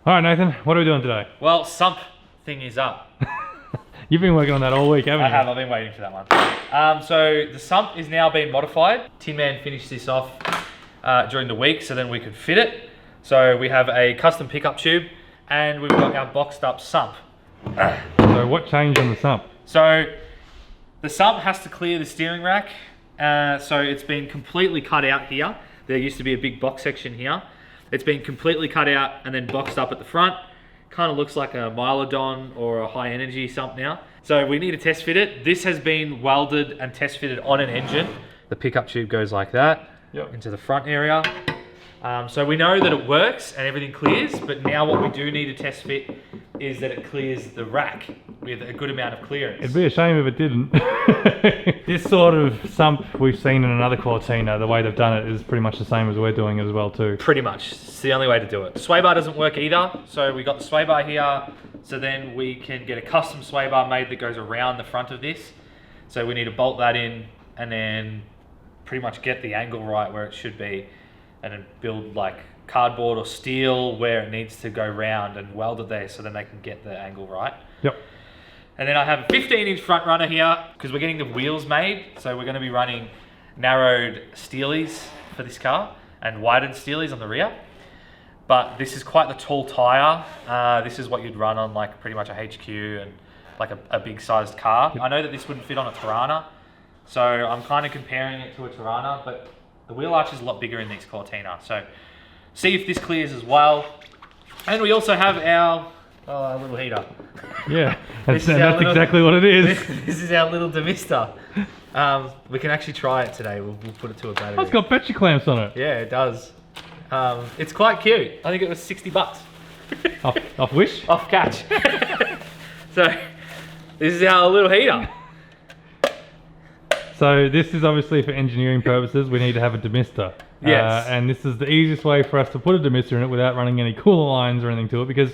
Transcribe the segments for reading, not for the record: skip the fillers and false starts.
All right, Nathan, what are we doing today? Well, sump thing is up. You've been working on that all week, haven't you? I have, I've been waiting for that one. So the sump is now being modified. Tin Man finished this off during the week so then we could fit it. So we have a custom pickup tube and we've got our boxed up sump. So what changed on the sump? So the sump has to clear the steering rack. So it's been completely cut out here. There used to be a big box section here. It's been completely cut out and then boxed up at the front. Kind of looks like a Mylodon or a high energy sump now. So we need to test fit it. This has been welded and test fitted on an engine. The pickup tube goes like that into the front area. So we know that it works and everything clears, but now what we do need to test fit is that it clears the rack with a good amount of clearance. It'd be a shame if it didn't. This sort of sump we've seen in another Cortina, the way they've done it is pretty much the same as we're doing it as well too. Pretty much, it's the only way to do it. Sway bar doesn't work either, so we got the sway bar here, so then we can get a custom sway bar made that goes around the front of this. So we need to bolt that in and then pretty much get the angle right where it should be, and then build like cardboard or steel where it needs to go round and weld it there so then they can get the angle right. Yep. And then I have a 15-inch front runner here because we're getting the wheels made. So we're going to be running narrowed steelies for this car and widened steelies on the rear. But this is quite the tall tire. This is what you'd run on like pretty much a HQ and like a big sized car. Yep. I know that this wouldn't fit on a Tirana. So I'm kind of comparing it to a Tirana, but the wheel arch is a lot bigger in this Cortina. So see if this clears as well. And we also have our little heater. Yeah, that's exactly what it is. This is our little demister. We can actually try it today. We'll put it to a battery. Oh, it's got battery clamps on it. Yeah, it does. It's quite cute. I think it was $60. Off Wish? Off Catch. So this is our little heater. So this is obviously for engineering purposes, we need to have a demister. Yes. And this is the easiest way for us to put a demister in it without running any cooler lines or anything to it, because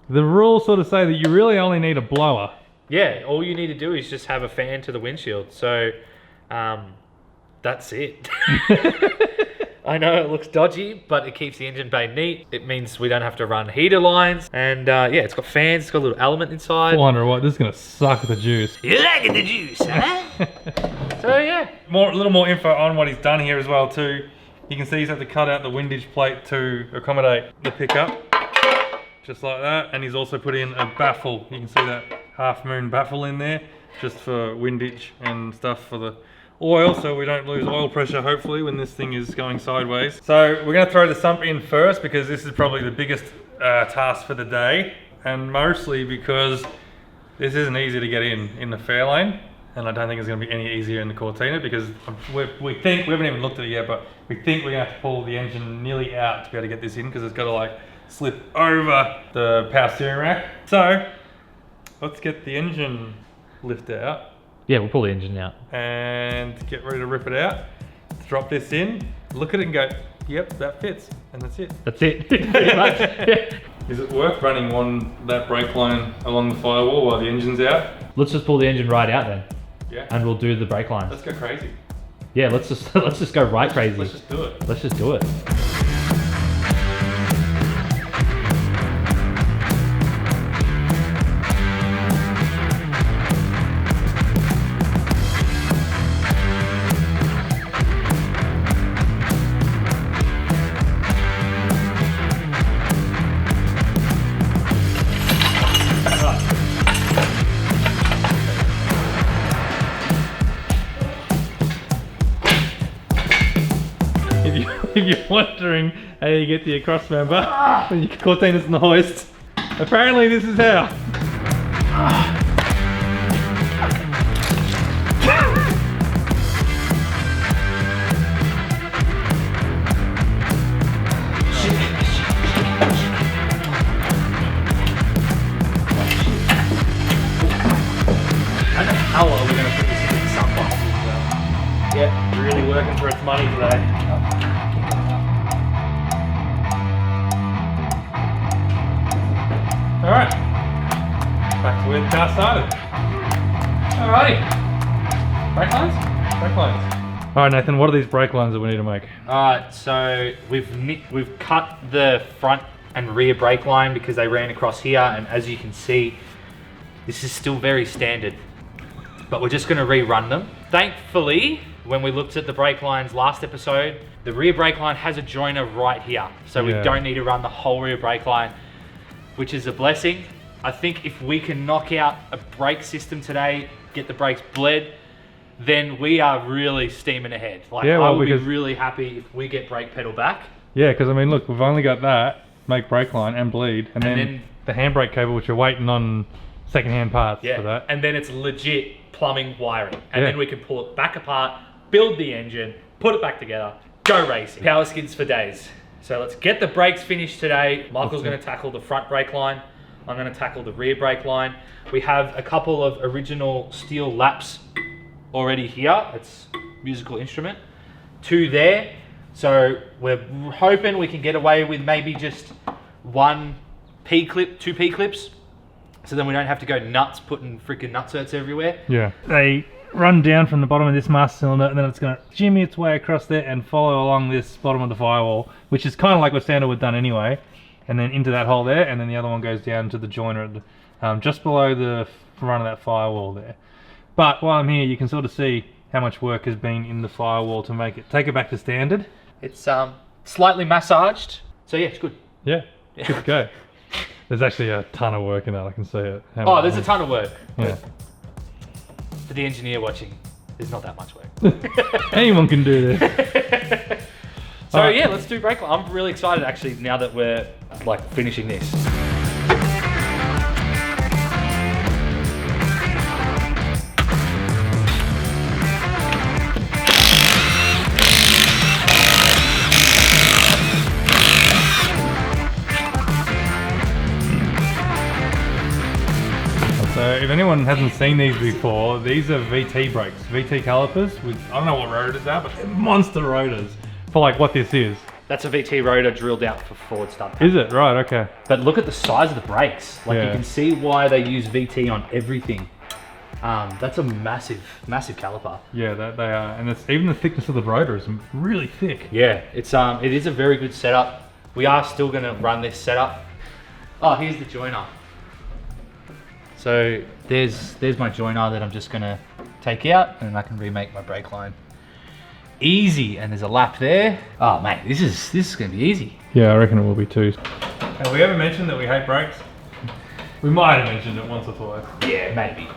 the rules sort of say that you really only need a blower. Yeah, all you need to do is just have a fan to the windshield. So that's it. I know it looks dodgy, but it keeps the engine bay neat. It means we don't have to run heater lines. And yeah, it's got fans, it's got a little element inside. 400 watt, this is gonna suck the juice. You liking the juice, huh? So yeah. A little more info on what he's done here as well too. You can see he's had to cut out the windage plate to accommodate the pickup. Just like that. And he's also put in a baffle. You can see that half moon baffle in there, just for windage and stuff for the oil, so we don't lose oil pressure hopefully when this thing is going sideways. So we're going to throw the sump in first because this is probably the biggest task for the day, and mostly because this isn't easy to get in the Fairlane, and I don't think it's going to be any easier in the Cortina because we think, we haven't even looked at it yet, but we think we're going to have to pull the engine nearly out to be able to get this in because it's got to like slip over the power steering rack. So let's get the engine lift out. Yeah, we'll pull the engine out. And get ready to rip it out. Let's drop this in, look at it and go, yep, that fits. And that's it. That's it, pretty much. Yeah. Is it worth running that brake line along the firewall while the engine's out? Let's just pull the engine right out then. Yeah. And we'll do the brake line. Let's go crazy. Yeah, let's just go right crazy. Let's just do it. Let's just do it. If you're wondering how you get to your cross member when your Cortina's in the hoist, apparently this is how. How are we going to put this in the sump box as well? Yeah, really working for its money today. Alright, back to where the car started. Alrighty, brake lines? Brake lines. Alright Nathan, what are these brake lines that we need to make? Alright, so we've cut the front and rear brake line because they ran across here, and as you can see, this is still very standard. But we're just gonna rerun them. Thankfully, when we looked at the brake lines last episode, the rear brake line has a joiner right here. So we don't need to run the whole rear brake line, which is a blessing. I think if we can knock out a brake system today, get the brakes bled, then we are really steaming ahead. Like, I would be really happy if we get brake pedal back. Yeah, because I mean, look, we've only got that, make brake line and bleed, and then the handbrake cable, which we're waiting on second-hand parts for that. And then it's legit plumbing wiring. And then we can pull it back apart, build the engine, put it back together, go racing. Power skids for days. So let's get the brakes finished today. Michael's going to tackle the front brake line. I'm going to tackle the rear brake line. We have a couple of original steel laps already here. It's musical instrument. 2 there. So we're hoping we can get away with maybe just 1 P-clip, 2 P-clips. So then we don't have to go nuts putting freaking nutserts everywhere. Yeah. They run down from the bottom of this master cylinder, and then it's going to jimmy its way across there and follow along this bottom of the firewall, which is kind of like what standard would done anyway, and then into that hole there, and then the other one goes down to the joiner at the, just below the front of that firewall there. But while I'm here, you can sort of see how much work has been in the firewall to take it back to standard. It's slightly massaged, so yeah, it's good. Yeah, good to go. There's actually a ton of work in that, I can see it. Oh, there's a ton of work. Yeah. For the engineer watching, there's not that much work. Anyone can do this. So yeah, let's do brake line. I'm really excited actually now that we're like finishing this. So if anyone hasn't seen these before, these are VT brakes, VT calipers with, I don't know what rotors are, but they're monster rotors for like what this is. That's a VT rotor drilled out for forward stub. Is it? Right, okay. But look at the size of the brakes. Like you can see why they use VT on everything. That's a massive, massive caliper. Yeah, they are, and it's even the thickness of the rotor is really thick. Yeah, it is a very good setup. We are still gonna run this setup. Oh, here's the joiner. So there's my joiner that I'm just gonna take out, and I can remake my brake line. Easy, and there's a lap there. Oh mate, this is gonna be easy. Yeah, I reckon it will be too. Have we ever mentioned that we hate brakes? We might have mentioned it once or twice. Yeah, maybe.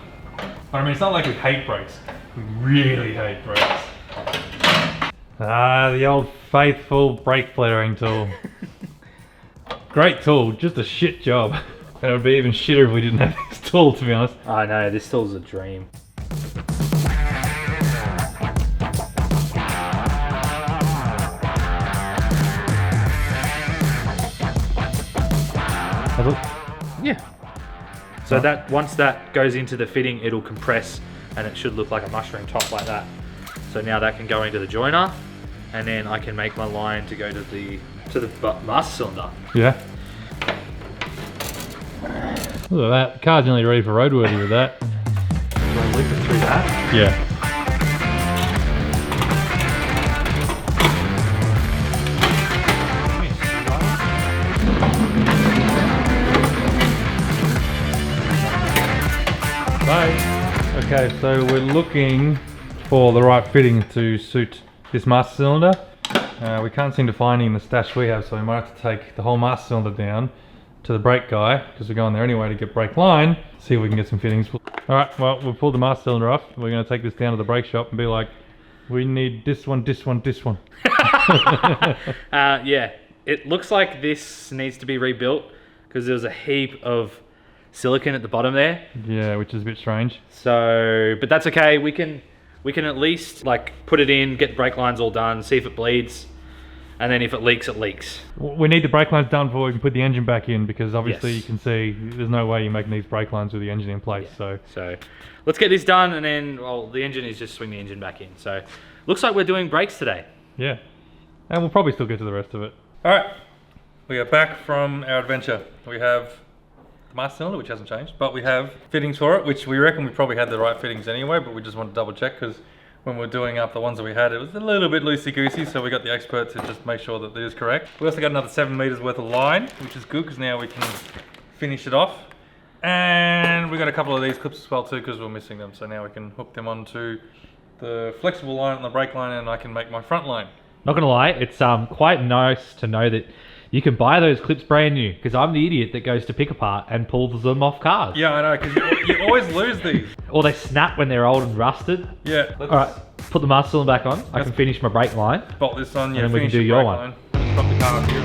But I mean, it's not like we hate brakes. We really hate brakes. Ah, the old faithful brake flaring tool. Great tool, just a shit job. And it would be even shitter if we didn't have this tool, to be honest. I know, this tool's a dream. Yeah. So that once that goes into the fitting, it'll compress and it should look like a mushroom top like that. So now that can go into the joiner, and then I can make my line to go to the master cylinder. Yeah. Look at that. The car's nearly ready for roadworthy with that. Do I loop it through that? Yeah. Bye. Okay, so we're looking for the right fitting to suit this master cylinder. We can't seem to find any in the stash we have, so we might have to take the whole master cylinder down to the brake guy, because we're going there anyway to get brake line, see if we can get some fittings. Alright, well, we've pulled the master cylinder off. We're going to take this down to the brake shop and be like, we need this one, this one, this one. Yeah, it looks like this needs to be rebuilt because there's a heap of silicone at the bottom there. Yeah, which is a bit strange. So, but that's okay. We can at least like put it in, get the brake lines all done, see if it bleeds. And then if it leaks, it leaks. We need the brake lines done before we can put the engine back in, because obviously you can see there's no way you're making these brake lines with the engine in place. Yeah. So let's get this done, and then, well, the engine is just swing the engine back in. So looks like we're doing brakes today. Yeah. And we'll probably still get to the rest of it. All right. We are back from our adventure. We have the master cylinder, which hasn't changed, but we have fittings for it, which we reckon we probably had the right fittings anyway, but we just want to double check because when we're doing up the ones that we had, it was a little bit loosey-goosey, so we got the expert to just make sure that it is correct. We also got another 7 meters worth of line, which is good because now we can finish it off. And we got a couple of these clips as well too because we're missing them, so now we can hook them onto the flexible line and the brake line, and I can make my front line. Not gonna lie, it's quite nice to know that you can buy those clips brand new, because I'm the idiot that goes to pick apart and pulls them off cars. Yeah, I know, because you always lose these. Or they snap when they're old and rusted. Yeah. All right, put the master cylinder back on. I can finish my brake line. Bolt this on, yeah, and then we can finish do your your brake one. line. Stop the car up here.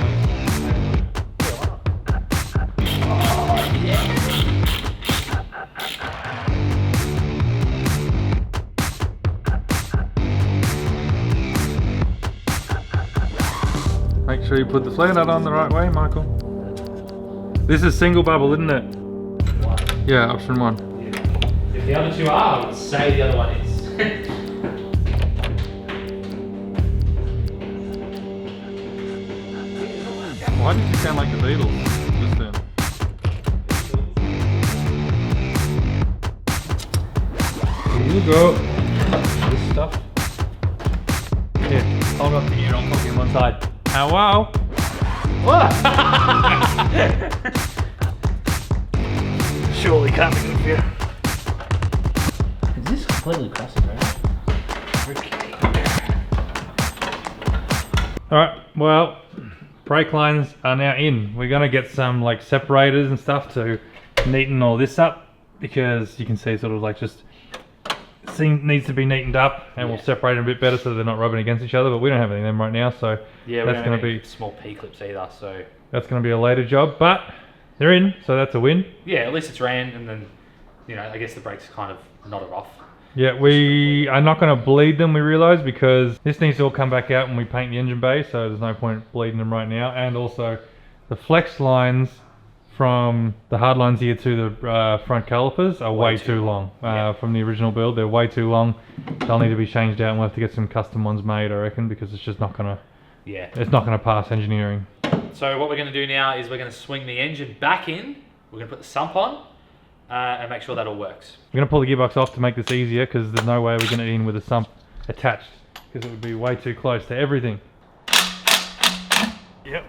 Make sure you put the flare nut on the right way, Michael. This is single bubble, isn't it? One. Yeah, option 1. Yeah. If the other two are, I would say the other one is. Why did you sound like the Beatles just then? Here you go. This stuff. Here, hold up the ear, I'll talk in one side. Hello? Surely can't be good for you. Is this completely crossing, right? Okay. Alright, well, brake lines are now in. We're gonna get some like separators and stuff to neaten all this up, because you can see sort of like just needs to be neatened up, and we'll separate them a bit better so they're not rubbing against each other, but we don't have any of them right now, so yeah, that's going to be small P-clips either, so that's going to be a later job, but they're in, so that's a win. Yeah, at least it's ran, and then, you know, I guess the brakes kind of nodded off. Yeah, we are not going to bleed them, we realise, because this needs to all come back out when we paint the engine bay, so there's no point bleeding them right now. And also the flex lines from the hard lines here to the front calipers are way too long. From the original build, they're way too long. They'll need to be changed out, and we'll have to get some custom ones made, I reckon, because it's just not going to, it's not going to pass engineering. So what we're going to do now is we're going to swing the engine back in, we're going to put the sump on, and make sure that all works. We're going to pull the gearbox off to make this easier, because there's no way we're going to in with a sump attached, because it would be way too close to everything. Yep.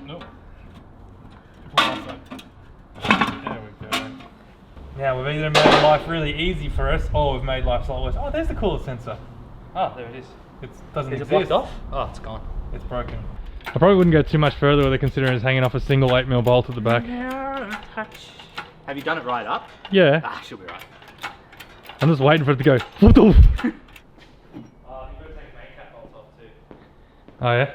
Nope. There we go. Now we've either made life really easy for us, or we've made life slightly worse. Oh, there's the cooler sensor. Oh, there it is. It doesn't Is it exist. blocked off? Oh, it's gone. It's broken. I probably wouldn't go too much further with it, considering it's hanging off a single 8mm bolt at the back. Have you done it right up? Yeah. Ah, she'll be right. I'm just waiting for it to go. Oh yeah?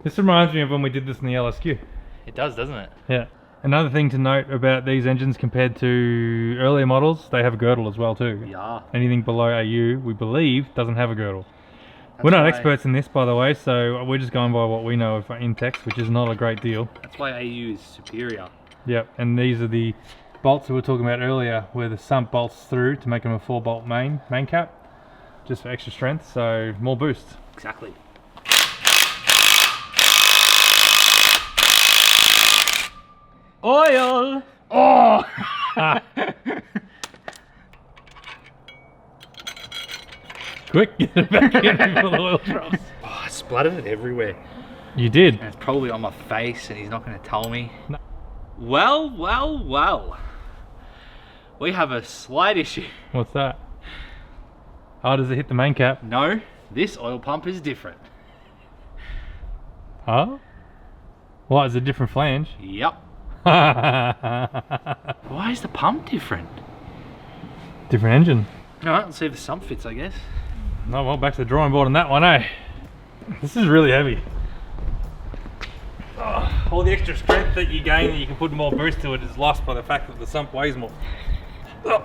This reminds me of when we did this in the LSQ. It does, doesn't it? Yeah. Another thing to note about these engines compared to earlier models, they have a girdle as well too. Yeah. Anything below AU, we believe, doesn't have a girdle. We're not experts in this, by the way, so we're just going by what we know of Intex, which is not a great deal. That's why AU is superior. Yep, and these are the bolts we were talking about earlier, where the sump bolts through to make them a 4-bolt main cap, just for extra strength, so more boost. Exactly. Oil! Oh! Quick, get it back in before the oil drops. Oh, I splattered it everywhere. You did? And it's probably on my face, and he's not going to tell me. No. Well, well, well. We have a slight issue. What's that? Oh, does it hit the main cap? No, this oil pump is different. Oh? What, is it a different flange? Yep. Why is the pump different? Different engine. Alright, let's see if the sump fits, I guess. No, well, back to the drawing board on that one, eh? This is really heavy. Oh, all the extra strength that you gain, that you can put more boost to it, is lost by the fact that the sump weighs more. Oh,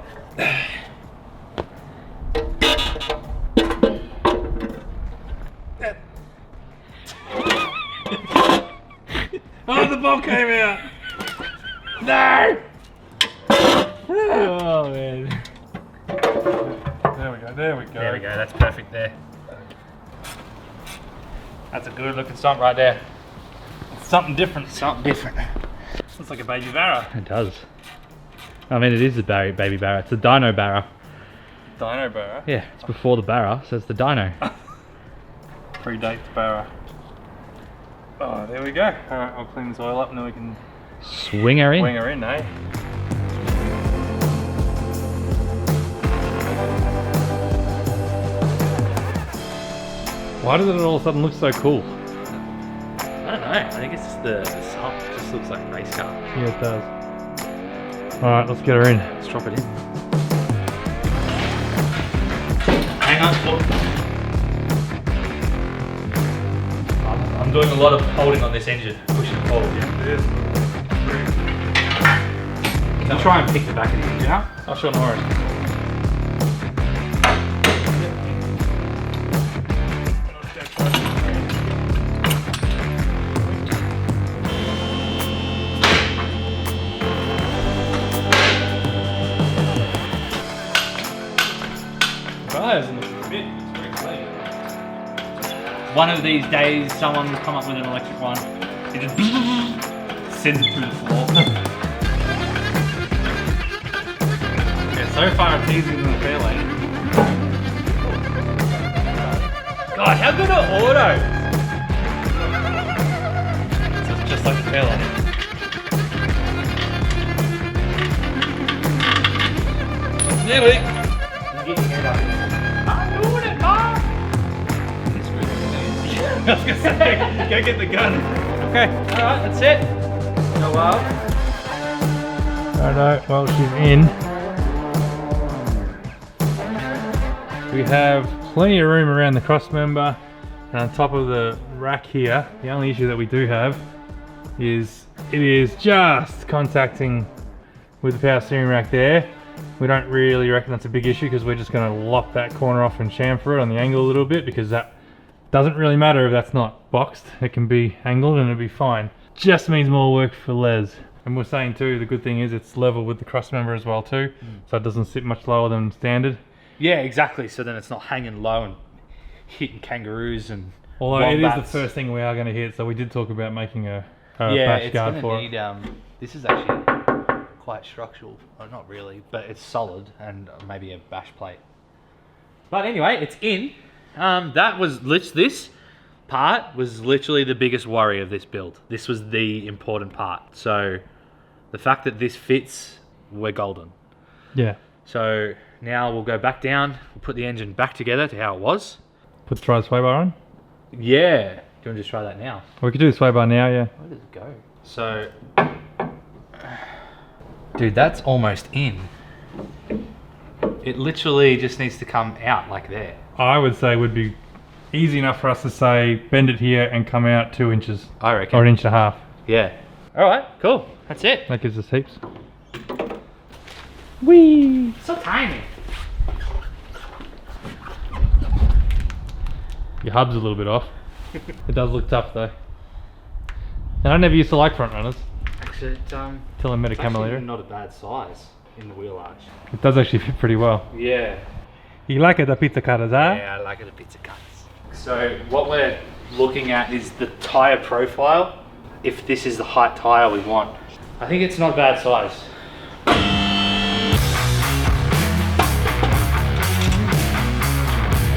oh the bolt came out! No! Oh man. There we go, there we go. There we go, that's perfect there. That's a good looking sump right there. Something different. Something different. Looks like a baby barra. It does. I mean, it is the baby barra. It's the dino barra. Dino barra? Yeah, it's before the barra, so it's the dino. Predates barra. Oh, there we go. Alright, I'll clean this oil up and then we can Swing her in. swing her in, eh? Why does it all of a sudden look so cool? I don't know. I think it's just the sump. It just looks like a race car. Yeah, it does. Alright, let's get her in. Let's drop it in. Hang on. Look. I'm doing a lot of holding on this engine, pushing it forward. Yeah, it is. Can you try and pick the back of the engine up? I'll show no worries. One of these days, someone will come up with an electric one. It just sends it through the floor. Yeah, so far it's easier than the Fairlane. God, how good are autos? So it's just like the Fairlane. Nearly. Get your head up. I'm doing it, Mom! I was gonna say, go get the gun. Okay. Alright, that's it. No wild. Alright, well she's in. We have plenty of room around the cross member and on top of the rack here. The only issue that we do have is it is just contacting with the power steering rack there. We don't really reckon that's a big issue because we're just going to lock that corner off and chamfer it on the angle a little bit because that doesn't really matter if that's not boxed. It can be angled and it'll be fine. Just means more work for Les. And we're saying too, the good thing is it's level with the cross member as well too, so it doesn't sit much lower than standard. Yeah, exactly. So then it's not hanging low and hitting kangaroos and Although it is wombats. the first thing we are going to hit, so we did talk about making a Yeah, bash it's guard gonna for need. it. This is actually quite structural. Well, not really, but it's solid and maybe a bash plate. But anyway, it's in. That was this part was literally the biggest worry of this build. This was the important part. So the fact that this fits, we're golden. Yeah. So now we'll go back down. We'll put the engine back together to how it was. Put the tri sway bar on. Yeah. Do you want to just try that now? We could do the sway bar now, yeah. Where does it go? So, dude, that's almost in. It literally just needs to come out like there. I would say would be easy enough for us to say bend it here and come out 2 inches I reckon. or 1.5 inches. Yeah. All right. Cool. That's it. That gives us heaps. Whee! So tiny. Your hub's a little bit off. It does look tough though. And I never used to like front runners Actually, till I met a Camel Leader. not a bad size in the wheel arch. It does actually fit pretty well. Yeah. You like it, the pizza cutters, huh? Yeah, I like it a pizza cuts. So what we're looking at is the tire profile. If this is the height tire we want, I think it's not a bad size.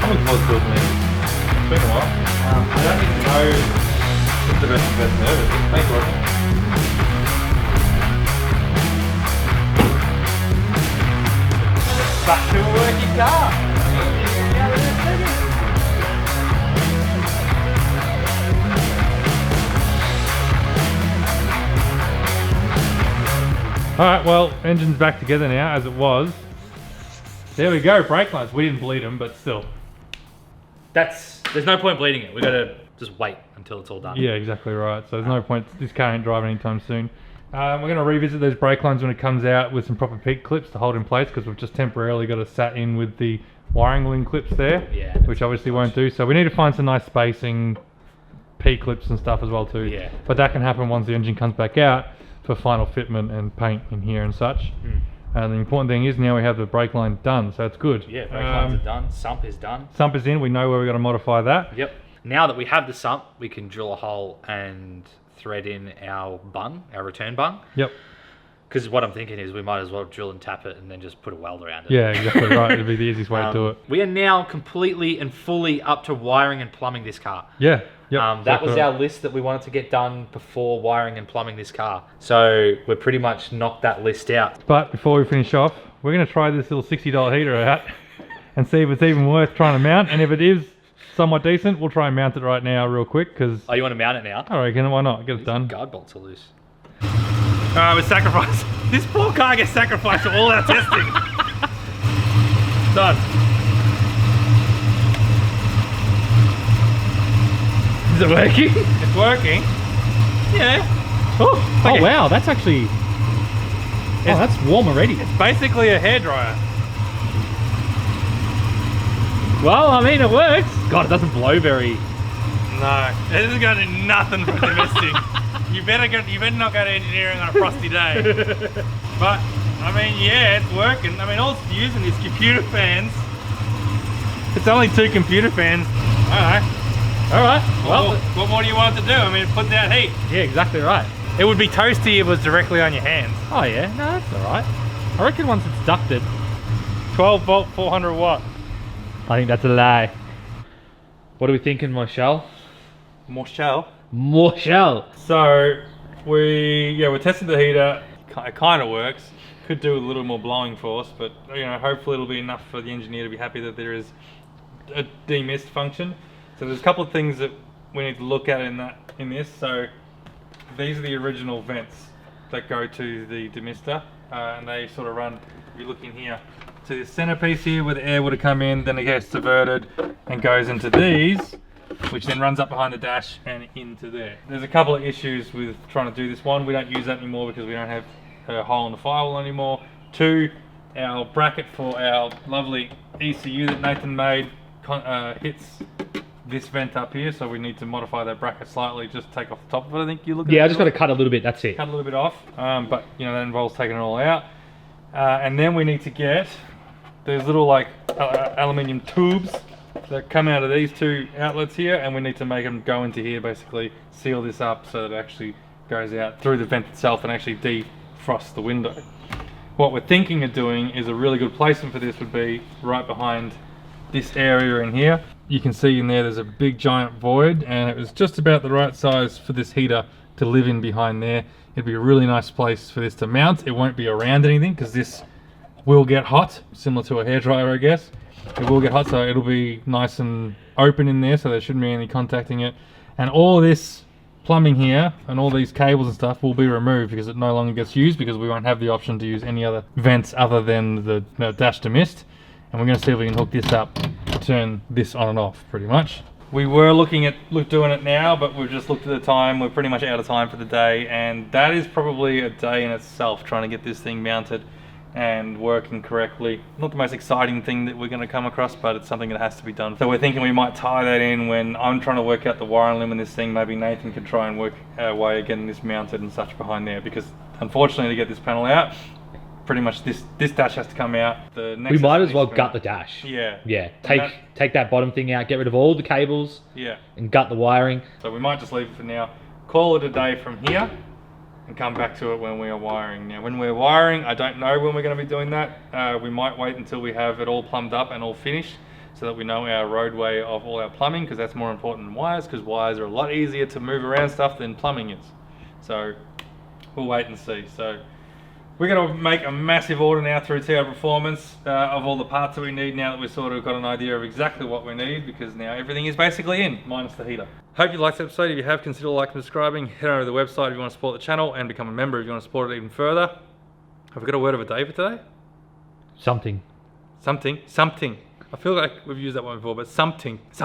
I'm looking forward to it, man. It's been a while. I don't even know. It's the best investment ever. Thanks, Roger. Back to a working car. Alright, well, engine's back together now as it was. There we go, brake lines. We didn't bleed them, but still. There's no point bleeding it. We gotta just wait until it's all done. Yeah, exactly right. So there's no point, this car ain't driving anytime soon. We're going to revisit those brake lines when it comes out with some proper peak clips to hold in place because we've just temporarily got it sat in with the wiring loom clips there, Yeah, which obviously won't do. So we need to find some nice spacing, P-clips and stuff as well too. Yeah. But that can happen once the engine comes back out for final fitment and paint in here and such. And the important thing is now we have the brake line done, so it's good. Yeah, brake lines are done. Sump is done. Sump is in, we know where we're going to modify that. Yep. Now that we have the sump, we can drill a hole and thread in our bung, our return bung. Yep. Because what I'm thinking is we might as well drill and tap it and then just put a weld around it. Yeah, exactly right. It'd be the easiest way to do it. We are now completely and fully up to wiring and plumbing this car. Yeah. Yep. That was our list that we wanted to get done before wiring and plumbing this car. So we're pretty much knocked that list out. But before we finish off, we're going to try this little $60 heater out and see if it's even worth trying to mount. And if it is somewhat decent, we'll try and mount it right now real quick. Because Oh, you want to mount it now? I reckon, why not? Get it done. Guard bolts are loose. Alright, we're sacrificed. This poor car gets sacrificed for all our testing. Done. Is it working? It's working. Yeah. Oh, Okay. wow, that's actually... Oh, that's warm already. It's basically a hairdryer. Well, I mean, it works. God, it doesn't blow very... No, this is going to do nothing for domestic. You better not go to engineering on a frosty day. But I mean, yeah, it's working. I mean, all it's using is computer fans. It's only 2 computer fans. Alright. Alright, Well, what more do you want it to do? I mean, it puts out heat. yeah, exactly right. It would be toasty if it was directly on your hands. Oh, yeah, no, that's alright. I reckon once it's ducted... 12 volt, 400 watt. I think that's a lie. What are we thinking, Marshall? More shell. Marshall! So, we're testing the heater. It kind of works. Could do a little more blowing force, but you know, hopefully it'll be enough for the engineer to be happy that there is a demist function. So there's a couple of things that we need to look at in this. So these are the original vents that go to the demister, and they sort of run. If you look in here, to the centerpiece here where the air would have come in, then it gets diverted and goes into these, which then runs up behind the dash and into there. There's a couple of issues with trying to do this. One, we don't use that anymore because we don't have a hole in the firewall anymore. 2, our bracket for our lovely ECU that Nathan made hits this vent up here, so we need to modify that bracket slightly, just take off the top of it. I think you look at Yeah, I just got to cut a little bit, that's it. cut a little bit off, but you know, that involves taking it all out. And then we need to get those little like aluminium tubes that come out of these 2 outlets here, and we need to make them go into here, basically seal this up so that it actually goes out through the vent itself and actually defrosts the window. What we're thinking of doing is a really good placement for this would be right behind this area in here. You can see in there's a big giant void, and it was just about the right size for this heater to live in behind there. It'd be a really nice place for this to mount. It won't be around anything because this will get hot, similar to a hairdryer, I guess. It will get hot, so it'll be nice and open in there, so there shouldn't be any contacting it. And all this plumbing here and all these cables and stuff will be removed because it no longer gets used, because we won't have the option to use any other vents other than the dash to mist. And we're going to see if we can hook this up to turn this on and off, pretty much. We were looking at doing it now, but we've just looked at the time. We're pretty much out of time for the day, and that is probably a day in itself, trying to get this thing mounted and working correctly. Not the most exciting thing that we're going to come across, but it's something that has to be done. So we're thinking we might tie that in when I'm trying to work out the wiring limb in this thing. Maybe Nathan can try and work our way of getting this mounted and such behind there, because unfortunately to get this panel out, pretty much this dash has to come out. The We might as well gut the dash. Yeah. Yeah, take that bottom thing out, get rid of all the cables, Yeah. and gut the wiring. So we might just leave it for now. Call it a day from here and come back to it when we are wiring. Now, when we're wiring, I don't know when we're going to be doing that. We might wait until we have it all plumbed up and all finished, so that we know our roadway of all our plumbing, because that's more important than wires, because wires are a lot easier to move around stuff than plumbing is. So we'll wait and see. So we're going to make a massive order now through Tiperformance of all the parts that we need, now that we've sort of got an idea of exactly what we need, because now everything is basically in, minus the heater. Hope you liked this episode. If you have, consider liking and subscribing. Head over to the website if you want to support the channel, and become a member if you want to support it even further. Have we got a word of a day for today? Something. Something. I feel like we've used that one before, but something is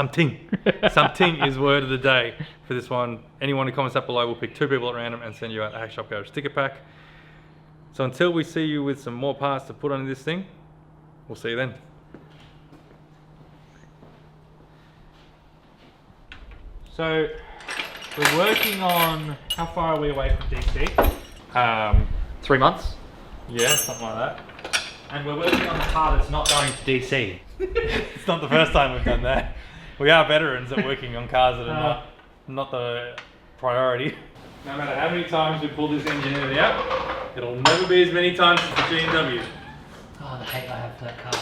word of the day for this one. Anyone who comments up below, will pick 2 people at random and send you out a Hackshop Garage sticker pack. So until we see you with some more parts to put on this thing, we'll see you then. So we're working on, how far are we away from DC? 3 months. Yeah, something like that. And we're working on the car that's not going to DC. It's not the first time we've done that. We are veterans at working on cars that are not the priority. No matter how many times we pull this engine out, it'll never be as many times as the G&W. Oh, the hate I have for that car.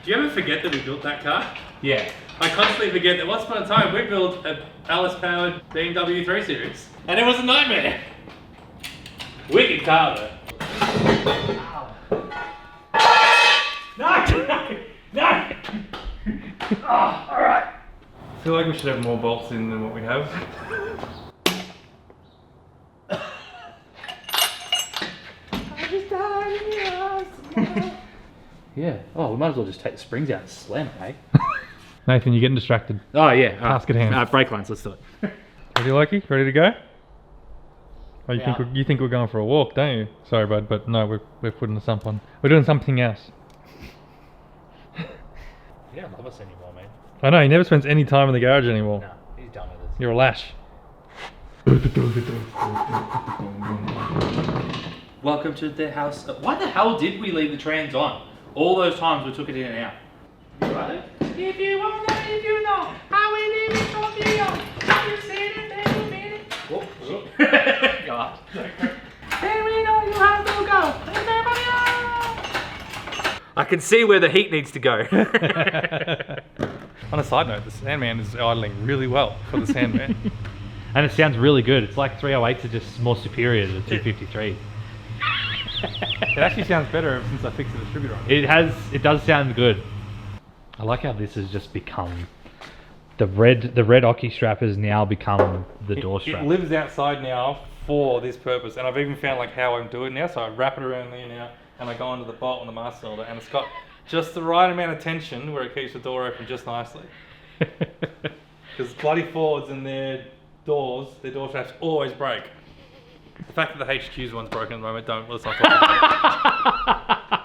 Do you ever forget that we built that car? Yeah. I constantly forget that once upon a time we built a Alice-powered BMW 3 Series, and it was a nightmare. Wicked car though. No! Oh, alright. I feel like we should have more bolts in than what we have. Yeah. Oh, we might as well just take the springs out and slam it, eh? Nathan, you're getting distracted. Oh, yeah. Task at hand. Brake lines, let's do it. Ready, Loki? Ready to go? Oh, Yeah. you think we're going for a walk, don't you? Sorry, bud, but no, we're putting the sump on. We're doing something else. You don't love us anymore, mate. I know, he never spends any time in the garage anymore. No, he's done with us. You're a lash. Welcome to the house. Why the hell did we leave the trans on? All those times we took it in and out. Right? If you want to, if you know how we leave it from you, how you see it, then you mean it. Whoop, whoop. God. Then we know you have to go. I can see where the heat needs to go. On a side note, the Sandman is idling really well for the Sandman. And it sounds really good. It's like 308s are just more superior to the 253. It actually sounds better since I fixed the distributor on it. It does sound good. I like how this has just become the red Oki strap has now become the door strap. It lives outside now for this purpose, and I've even found like how I'm doing now. So I wrap it around there now, and I go onto the bolt on the master cylinder, and it's got just the right amount of tension where it keeps the door open just nicely. Because bloody Fords and their door straps always break. The fact that the HQ's one's broken at the moment, let's not talk about it.